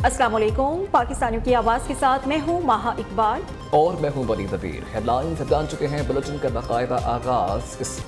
अस्सलाम वालेकुम। पाकिस्तानियों की आवाज़ के साथ मैं हूँ माहा इकबाल और मैं हूँ वली ज़बीर। हेडलाइंस जान चुके हैं, बुलेटिन का बाकायदा आगाज।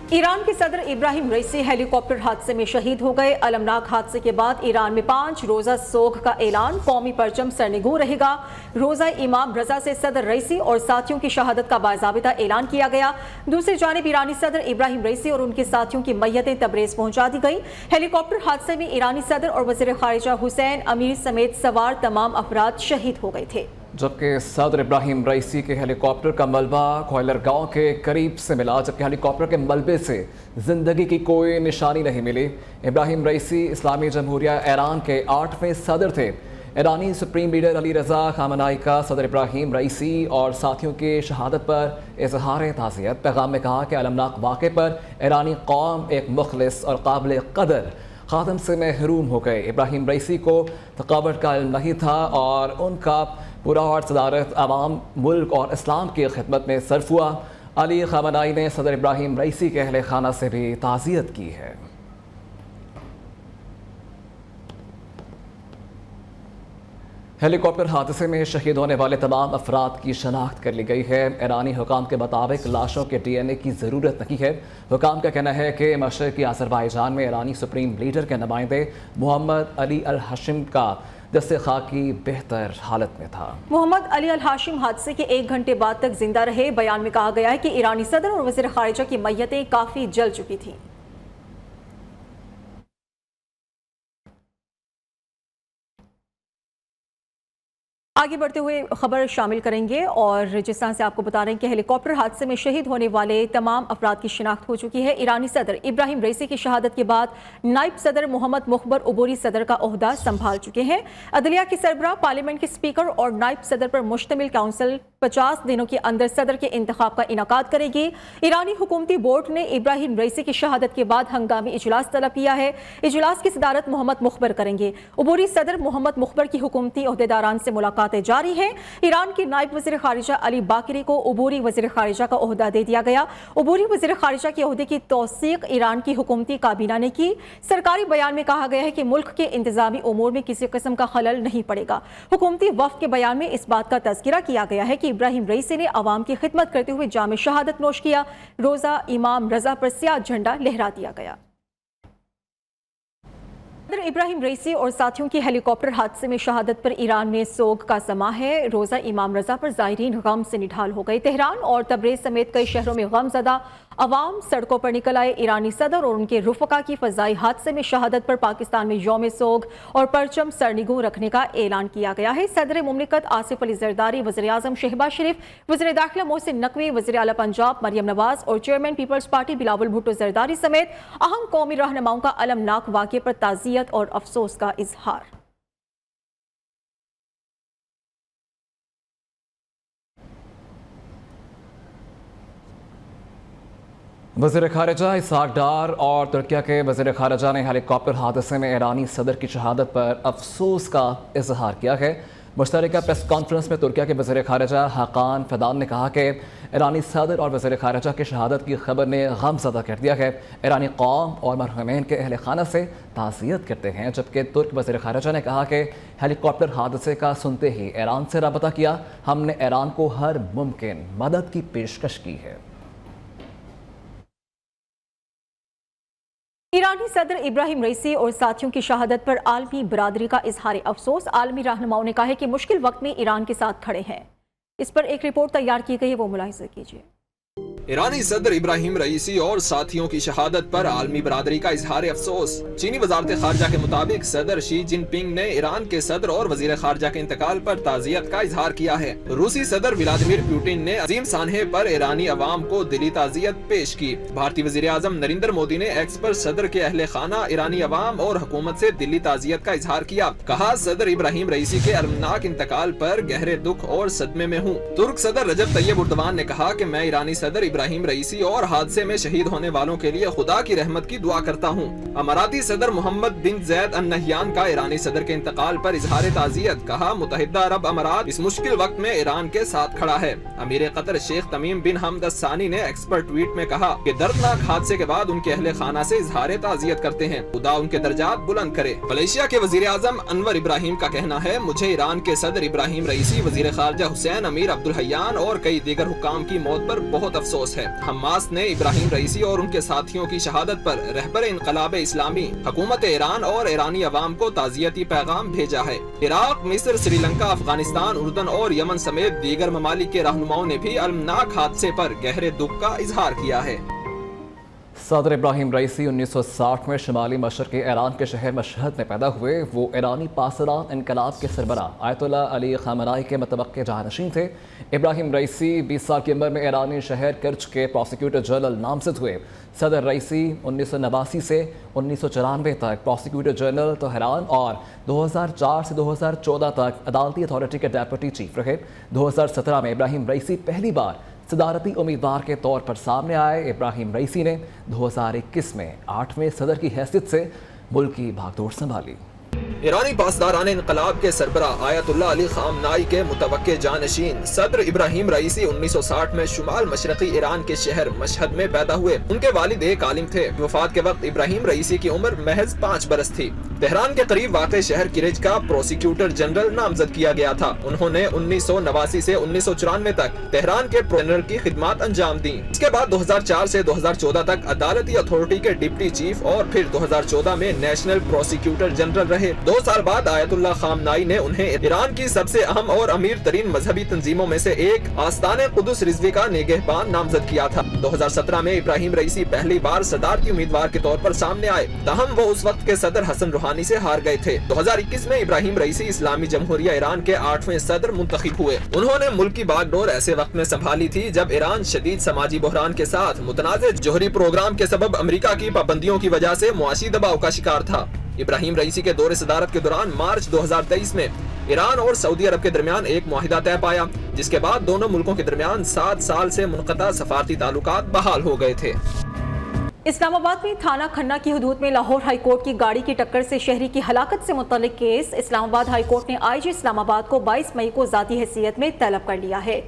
ईरान के सदर इब्राहिम रईसी हेलीकॉप्टर हादसे में शहीद हो गए। अलमनाक हादसे के बाद ईरान में 5 रोज़ा सोग का ऐलान, कौमी परचम सरनिगू रहेगा। रोज़ा इमाम रजा से सदर रईसी और साथियों की शहादत का बाज़ाबिता ऐलान किया गया। दूसरी जानिब ईरानी सदर इब्राहिम रईसी और उनके साथियों की मैयतें तबरेज़ पहुंचा दी गई। हेलीकॉप्टर हादसे में ईरानी सदर और वज़ीर ख़ारिजा हुसैन अमीर समेत सवार तमाम अफराद शहीद हो गए थे। जबकि सदर इब्राहिम रईसी के हेलीकॉप्टर का मलबा कोयलर गांव के करीब से मिला, जबकि हेलीकॉप्टर के मलबे से ज़िंदगी की कोई निशानी नहीं मिली। इब्राहिम रईसी इस्लामी जमहूरिया ईरान के 8वें सदर थे। ईरानी सुप्रीम लीडर अली रज़ा ख़ामनाई का सदर इब्राहिम रईसी और साथियों की शहादत पर इज़हार ताज़ियत। पैगाम में कहा कि अलमनाक वाक़े पर ईरानी कौम एक मुखलिस और काबिल कदर ख़ादम से महरूम हो गए। इब्राहिम रईसी को थकावट का इल्म नहीं था और उनका पूरा और सदारत आवाम, मुल्क और इस्लाम की खिदमत में सर्फ हुआ। अली ख़ामनाई ने सदर इब्राहिम रईसी के अहले खाना से भी ताज़ियत की है। हेलीकॉप्टर हादसे में शहीद होने वाले तमाम अफराद की शनाख्त कर ली गई है। ईरानी हुकाम के मुताबिक लाशों के DNA की ज़रूरत नहीं है। हुकाम का कहना है कि मशरक़ी अज़रबाईजान में ईरानी सुप्रीम लीडर के नुमाइंदे मोहम्मद अली अल हाशिम का जस्से खाकी बेहतर हालत में था। मोहम्मद अली अल हाशिम हादसे के 1 घंटे बाद तक जिंदा रहे। बयान में कहा गया है कि ईरानी सदर और वज़ीर ख़ारिजा की मैयतें काफ़ी जल चुकी थीं। आगे बढ़ते हुए खबर शामिल करेंगे और जिस तरह से आपको बता रहे हैं कि हेलीकॉप्टर हादसे में शहीद होने वाले तमाम अफराद की शिनाख्त हो चुकी है। ईरानी सदर इब्राहिम रईसी की शहादत के बाद नायब सदर मोहम्मद मुखबर उबूरी सदर का ओहदा संभाल चुके हैं। अदलिया के सरबराह, पार्लियामेंट के स्पीकर और नायब सदर पर मुश्तमिल काउंसिल 50 दिनों के अंदर सदर के इंतखाब का इनाकाद करेगी। ईरानी हुकूमती बोर्ड ने इब्राहिम रईसी की शहादत के बाद हंगामी इजलास तलब किया है। इजलास की सदारत मोहम्मद मुखबर करेंगे। उबूरी सदर मोहम्मद मुखबर की हुकूमती ओहदेदारान से मुलाकात जारी है। ईरान के नायब वज़ीर ख़ारिजा अली बाकरी को उबूरी वज़ीर ख़ारिजा का ओहदा दे दिया गया। उबूरी वज़ीर ख़ारिजा के ओहदे की तौसीक ईरान की हुकूमती काबीना ने की। सरकारी बयान में कहा गया है कि मुल्क के इंतज़ामी उमूर में किसी किस्म का खलल नहीं पड़ेगा। हुकूमती वफ़द के बयान में इस बात का तज़किरा किया गया है कि इब्राहिम रईसी ने अवाम की खिदमत करते हुए जामे शहादत नोश किया। रोज़ा इमाम रजा पर स्याह झंडा लहरा दिया गया। सदर इब्राहिम रईसी और साथियों की हेलीकॉप्टर हादसे में शहादत पर ईरान में सोग का समा है। रोज़ा इमाम रजा पर ज़ायरीन गम से निढाल हो गए। तेहरान और तबरेज़ समेत कई शहरों में गमज़दा अवाम सड़कों पर निकल आए। ईरानी सदर और उनके रुफ़का की फ़ज़ाई हादसे में शहादत पर पाकिस्तान में यौम सोग और परचम सरनिगू रखने का ऐलान किया गया है। सदर मुमलिकत आसिफ अली ज़रदारी, वज़ीर आज़म शहबाज शरीफ, वज़ीर दाखिला मोहसिन नकवी, वज़ीर आला पंजाब मरियम नवाज और चेयरमैन पीपल्स पार्टी बिलावल भुट्टो ज़रदारी समेत अहम कौमी रहनुमाओं का अलमनाक वाक़े पर ताज़ियत और अफसोस का इजहार। वज़ीर ख़ारिजा इसहाक़ डार और तुर्किया के वज़ीर ख़ारिजा ने हेलीकॉप्टर हादसे में ईरानी सदर की शहादत पर अफसोस का इजहार किया है। मुश्तरका प्रेस कॉन्फ्रेंस में तुर्किया के वज़ीर ख़ारिजा हाकान फ़िदान ने कहा कि ईरानी सदर और वज़ीर ख़ारिजा की शहादत की खबर ने गमज़दा कर दिया है। ईरानी कौम और मरहूमैन के अहल खाना से ताज़ियत करते हैं। जबकि तुर्क वज़ीर ख़ारिजा ने कहा कि हेलीकॉप्टर हादसे का सुनते ही ईरान से रब्ता किया, हमने ईरान को हर मुमकिन मदद की पेशकश की है। ईरानी सदर इब्राहिम रईसी और साथियों की शहादत पर आलमी बरादरी का इजहार अफसोस। आलमी रहनुमाओं ने कहा है कि मुश्किल वक्त में ईरान के साथ खड़े हैं। इस पर एक रिपोर्ट तैयार की गई है, वो मुलाहिजा कीजिए। ईरानी सदर इब्राहिम रईसी और साथियों की शहादत पर आलमी बरादरी का इजहार अफसोस। चीनी वजारत खारजा के मुताबिक सदर शी जिनपिंग ने ईरान के सदर और वजीर खारजा के इंतकाल पर ताजियत का इजहार किया है। रूसी सदर व्लादिमीर पुतिन ने अजीम सानहे पर ईरानी अवाम को दिली ताजियत पेश की। भारतीय वजीर आजम नरेंद्र मोदी ने एक्स पर सदर के अहले खाना, ईरानी अवाम और हुकूमत से दिली ताजियत का इजहार किया। कहा, सदर इब्राहिम रईसी के अलमनाक इंतकाल पर गहरे दुख और सदमे में हूँ। तुर्क सदर रजब तैयब उर्दवान ने कहा कि मैं ईरानी सदर इब्राहिम रईसी और हादसे में शहीद होने वालों के लिए खुदा की रहमत की दुआ करता हूँ। अमाराती सदर मोहम्मद बिन जैद अन नहयान का ईरानी सदर के इंतकाल पर इजहार ताज़ियत। कहा, मुत्तहिदा अरब अमारात इस मुश्किल वक्त में ईरान के साथ खड़ा है। अमीर कतर शेख तमीम बिन हमद अस-सानी ने एक्सपर्ट ट्वीट में कहा कि दर्दनाक हादसे के बाद उनके अहले खाना से इजहार ताज़ियत करते हैं, खुदा उनके दर्जात बुलंद करे। मलेशिया के वजीर आजम अनवर इब्राहिम का कहना है, मुझे ईरान के सदर इब्राहिम रईसी, वजीर खारजा हुसैन अमीर अब्दुल हय्यान और कई दीगर हुक्काम की मौत पर बहुत अफसोस है। हमास ने इब्राहिम रईसी और उनके साथियों की शहादत पर रहबर इनकलाब इस्लामी, हुकूमत ईरान और ईरानी अवाम को ताज़ियती पैगाम भेजा है। इराक, मिस्र, श्रीलंका, अफगानिस्तान, उर्दन और यमन समेत दीगर ममालिक के रहनुमाओं ने भी अलमनाक हादसे पर गहरे दुख का इजहार किया है। सदर इब्राहिम रईसी 1960 में शुमाली मशरक़ी ईरान के शहर मशहद में पैदा हुए। वो ईरानी पासदान इनकलाब के सरबराह आयतुल्लाह अली ख़ामेनी के मुतवक्किल जानशीन थे। इब्राहिम रईसी 20 साल की उम्र में ईरानी शहर कर्ज के प्रोसिक्यूटर जनरल नामजद हुए। सदर रईसी 1989 से 1994 तक प्रोसिक्यूटर जनरल तेहरान और 2004 से 2014 तक अदालती अथॉरिटी के डेप्यूटी चीफ रहे। 2017 में इब्राहिम रईसी पहली बार सदारती उम्मीदवार के तौर पर सामने आए। इब्राहिम रईसी ने 2021 में 8वें सदर की हैसियत से मुल्क की भागदौड़ संभाली। ईरानी पासदारान इनकलाब के सरबराह आयतुल्लाह अली ख़ामेनी के मुतवक्किल जानशीन सदर इब्राहिम रईसी 1960 में शुमाल मशरक़ी ईरान के शहर मशहद में पैदा हुए। उनके वालिद एक आलिम थे। वफात के वक्त इब्राहिम रईसी की उम्र महज 5 बरस थी। तेहरान के करीब वाक़े शहर किरज का प्रोसिक्यूटर जनरल नामजद किया गया था। उन्होंने 1989 से 1994 तक तेहरान के जनरल की खिदमत अंजाम दी। इसके बाद 2004 से 2014 तक अदालती अथॉरिटी के डिप्टी चीफ और फिर 2014 में नेशनल प्रोसिक्यूटर जनरल रहे। 2 साल बाद आयतुल्लाह ख़ामेनी ने उन्हें ईरान की सबसे अहम और अमीर तरीन मजहबी तंजीमों में से एक आस्ताने कुदस रिजवी का निगहबान नामजद किया था। 2017 में इब्राहिम रईसी पहली बार सदारती उम्मीदवार के तौर पर सामने आए, ताहम वो उस वक्त के सदर हसन रूहानी से हार गए थे। 2021 में इब्राहिम रईसी इस्लामी जमहूरिया ईरान के 8वें सदर मुंतखब हुए। उन्होंने मुल्क की बागडोर ऐसे वक्त में संभाली थी जब ईरान शदीद समाजी बहरान के साथ मुतनाज़ जोहरी प्रोग्राम के सबब अमेरिका की पाबंदियों की वजह से मुआशी दबाव का शिकार था। इब्राहिम रईसी के दौरे सदारत के दौरान मार्च 2023 में ईरान और सऊदी अरब के दरमियान एक मुआहिदा तय पाया, जिसके बाद दोनों मुल्कों के दरमियान 7 साल से मुनक़ता सफारती ताल्लुकात बहाल हो गए थे। इस्लामाबाद में थाना खन्ना की हदूद में लाहौर हाई कोर्ट की गाड़ी की टक्कर से शहरी की हलाकत से मुतल्लिक केस इस्लामाबाद हाई कोर्ट ने IG इस्लामाबाद को 22 मई को ज़ाती हैसियत में तलब कर लिया है।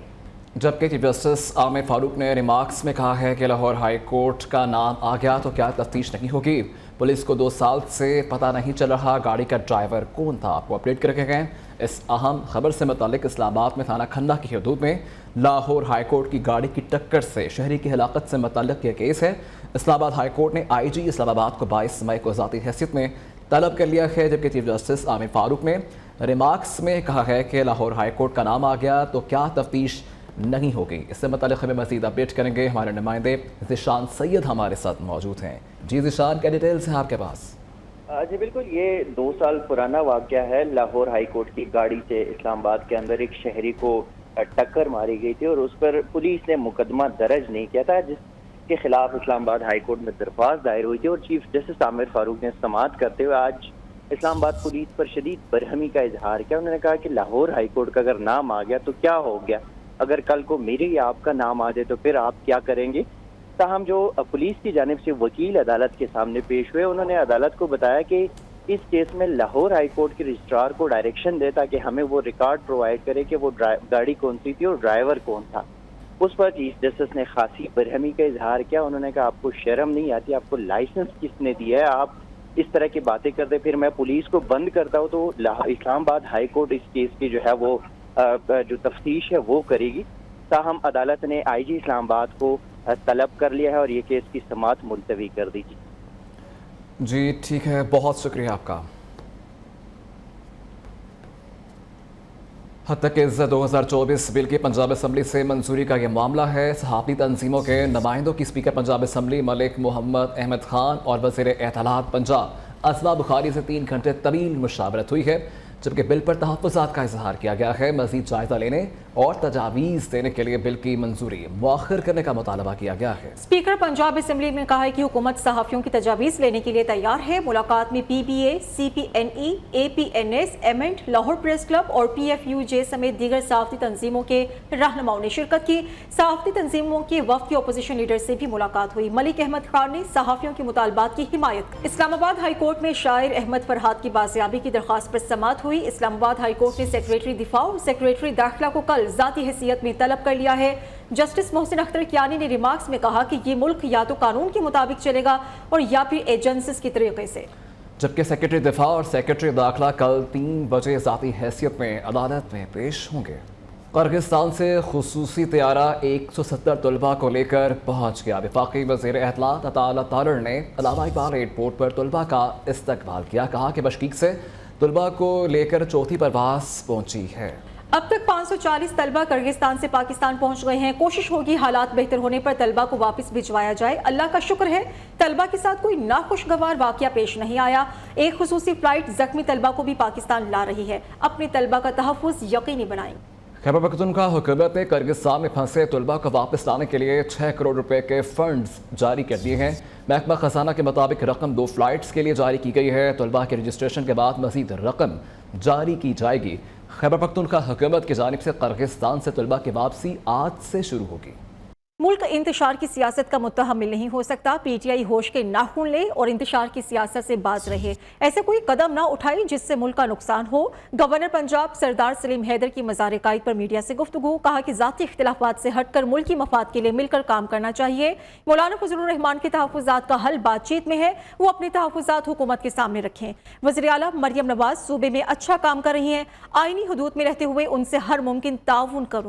जबकि चीफ जस्टिस आमिर फारूक ने रिमार्क्स में कहा है कि लाहौर हाई कोर्ट का नाम आ गया तो क्या तफ्तीश नहीं होगी। पुलिस को 2 साल से पता नहीं चल रहा गाड़ी का ड्राइवर कौन था। आपको अपडेट करके गए इस अहम खबर से मुतालिक इस्लामाबाद में थाना खन्ना की हदूद में लाहौर हाई कोर्ट की गाड़ी की टक्कर से शहरी की हलाकत से मुतालिक यह केस है। इस्लामाबाद हाई कोर्ट ने IG इस्लामाबाद को 22 मई को ज़ाती हैसियत में तलब कर लिया है। जबकि चीफ जस्टिस आमिर फारूक ने रिमार्क्स में कहा है कि लाहौर हाई कोर्ट का नाम आ गया तो क्या तफ्तीश नहीं होगी। इससे मुताल्लिक़ हमें मज़ीद अपडेट करेंगे हमारे नुमाइंदे ज़िशान सैयद हमारे साथ मौजूद हैं। जी ज़िशान, क्या डिटेल्स हैं आपके पास? जी बिल्कुल, ये 2 साल पुराना वाक़या है। लाहौर हाई कोर्ट की गाड़ी से इस्लामाबाद के अंदर एक शहरी को टक्कर मारी गई थी और उस पर पुलिस ने मुकदमा दर्ज नहीं किया था, जिसके खिलाफ इस्लामाबाद हाई कोर्ट में दरख्वास्त दायर हुई थी। और चीफ जस्टिस आमिर फारूक ने समाअत करते हुए आज इस्लामाबाद पुलिस पर शदीद बरहमी का इजहार किया। उन्होंने कहा कि लाहौर हाई कोर्ट का अगर नाम आ गया तो क्या हो गया, अगर कल को मेरे या आपका नाम आ जाए तो फिर आप क्या करेंगे। ताहम जो पुलिस की जानिब से वकील अदालत के सामने पेश हुए, उन्होंने अदालत को बताया कि इस केस में लाहौर हाई कोर्ट के रजिस्ट्रार को डायरेक्शन देता कि हमें वो रिकॉर्ड प्रोवाइड करे कि वो गाड़ी कौन सी थी और ड्राइवर कौन था। उस पर चीफ जस्टिस ने खासी बरहमी का इजहार किया। उन्होंने कहा आपको शर्म नहीं आती, आपको लाइसेंस किसने दिया है, आप इस तरह की बातें करते, फिर मैं पुलिस को बंद करता हूँ तो इस्लामाबाद हाई कोर्ट इस केस की जो है वो जो तफ्तीश है वो करेगी। ताहम अदालत ने IG इस्लामाबाद को तलब कर लिया है और ये केस की समाअत मुलतवी कर दी। जी ठीक है, बहुत शुक्रिया आपका। हद तक 2024 बिल की पंजाब असम्बली से मंजूरी का यह मामला है। सहाफ़ी तंजीमों के नुमाइंदों की स्पीकर पंजाब असम्बली मलिक मोहम्मद अहमद खान और वज़ीर एतलात पंजाब असमा बुखारी से 3 घंटे तवील मुशावरत हुई है, जबकि बिल पर तहफ़्फ़ुज़ात का इजहार किया गया है। मज़ीद जायज़ा लेने और तजावीज़ देने के लिए बिल की मंजूरी मुअख्खर करने का मुतालबा किया गया है। स्पीकर पंजाब असेंबली ने कहा है कि हुकूमत सहाफ़ियों की तजावीज़ लेने के लिए तैयार है। मुलाकात में PBA, CPNE, APNS, एमेंट, लाहौर प्रेस क्लब और PFUJ समेत दीगर सहाफ़ती तंजीमों के रहनुमाओं ने शिरकत की। सहाफ़ती तंजीमों के वफ़द की अपोजिशन लीडर से भी मुलाकात हुई। मलिक अहमद खान ने सहाफ़ियों के मुतालबात की हिमायत की। इस्लामाबाद हाई कोर्ट में शायर अहमद फरहाद की बाजियाबी की दरख्वास्त पर समाअत हुई। इस्लामाबाद हाई कोर्ट ने सेक्रेटरी दिफा और सेक्रेटरी दाखिला को कल ज़ाती हैसियत में तलब कर लिया है। जस्टिस मोहसिन अख्तर कियानी ने रिमार्क्स में कहा कि ये मुल्क या तो कानून के मुताबिक चलेगा और या फिर एजेंसीज के तरीके से। जबकि सेक्रेटरी दिफा और सेक्रेटरी दाखिला कल 3 बजे ज़ाती हैसियत में अदालत में पेश होंगे। किर्गिस्तान से खुसूसी तैयारा 170 तलबा को लेकर पहुँच गया। वफाकी वज़ीर इत्तलात अता तालर ने अल्लामा इकबाल एयरपोर्ट पर तलबा का इस्तकबाल किया। कहा कि बशकीक से तलबा को लेकर चौथी परवाज़ पहुँची है। अब तक 540 तलबा किर्गिस्तान से पाकिस्तान पहुंच गए हैं। कोशिश होगी हालात बेहतर होने पर तलबा को वापस भिजवाया जाए। अल्लाह का शुक्र है तलबा के साथ कोई नाखुशगवार वाकया पेश नहीं आया। एक खुसूसी फ्लाइट जख्मी तलबा को भी पाकिस्तान ला रही है। अपने तलबा का तहफ़्फ़ुज़ यकीनी बनाएं। खैबर पख्तूनख्वा हुकूमत ने किर्गिस्तान में फंसे तलबा को वापस लाने के लिए 6 करोड़ रुपए के फंड्स जारी कर दिए हैं। महकमा खजाना के मुताबिक रकम 2 फ्लाइट्स के लिए जारी की गई है। तलबा के रजिस्ट्रेशन के बाद मजीद रकम जारी की जाएगी। खैबर पख्तूनख्वा हुकूमत की जानिब से किर्गिस्तान से तलबा की वापसी आज से शुरू होगी। मुल्क इंतशार की सियासत का मुत्तहमिल नहीं हो सकता। PTI होश के नाखून ले और इंतशार की सियासत से बाज रहे। ऐसे कोई कदम ना उठाए जिससे मुल्क का नुकसान हो। गवर्नर पंजाब सरदार सलीम हैदर की मज़ार कायद पर मीडिया से गुफ्तगू। कहा कि ज़ाती इख्तिलाफात से हटकर मुल्क की मफाद के लिए मिलकर काम करना चाहिए। मौलाना फजलुर रहमान के तहफ़्फ़ुज़ात का हल बातचीत में है। वो अपने तहफ़्फ़ुज़ात हुकूमत के सामने रखें। वज़ीर आला मरियम नवाज सूबे में अच्छा काम कर रही हैं। आईनी हदूद में रहते हुए उनसे हर मुमकिन ताउन करूँ।